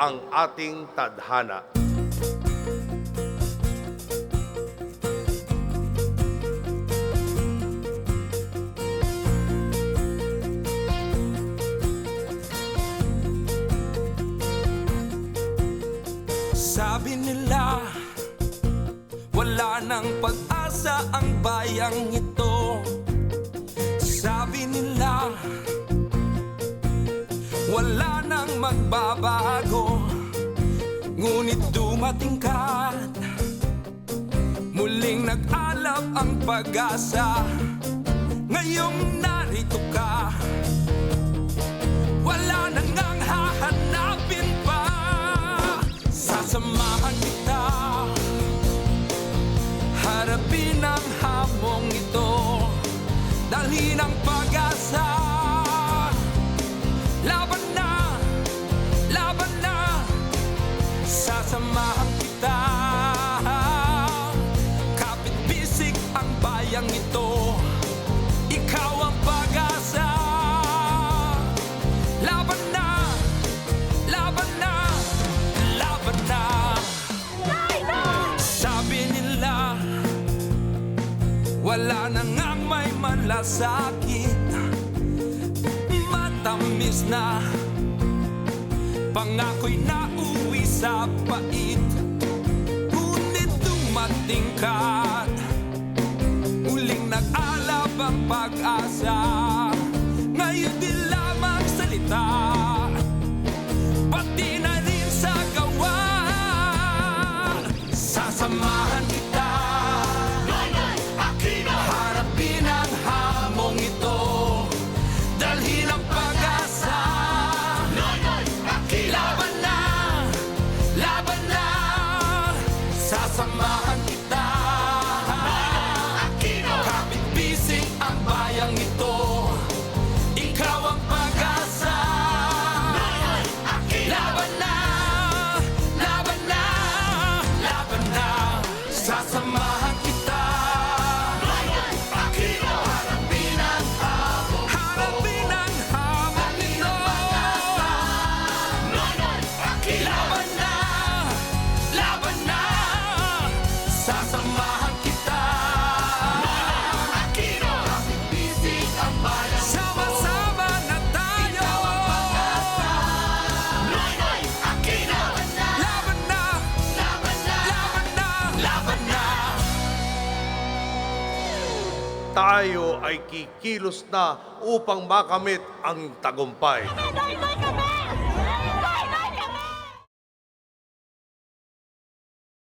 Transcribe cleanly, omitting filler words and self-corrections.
ang ating tadhana. Sabi nila, wala nang pag-asa ang bayang ito. Sabi nila, wala nang magbabago. Ngunit dumating ka at muling nag-alab ang pag-asa. Ngayong narito ka, wala nang ang hahanapin pa. Sasamahan kita, harapin ang hamong ito, dalhin ang pag-asa. Laban na, laban na, sasamahan kita. Kapit-bisig ang bayang ito, ikaw ang pag-asa. Laban na, laban na, laban na. Sabi nila, wala na ngang may malasakit. Matamis na, pangako'y nauwi sa pait. Ngunit dumating ka, muling nag-alab ang pag-asa. Ngayon di lamang salita, pati na rin sa gawa. Sasamahan kita, harapin ang hamong ito, dalhin ang pag-asa. Laban na, laban na, sasamahan kita. Kapit-bisig ang bayang ito, ikaw ang pag-asa. Laban na, laban na, laban na, sasamahan kita. Harapin ang hamong ito. Laban na, laban na, sasamahan kita. Sama-sama na tayo. Laban na, laban na, laban na. Tayo ay kikilos na upang makamit ang tagumpay. Kami!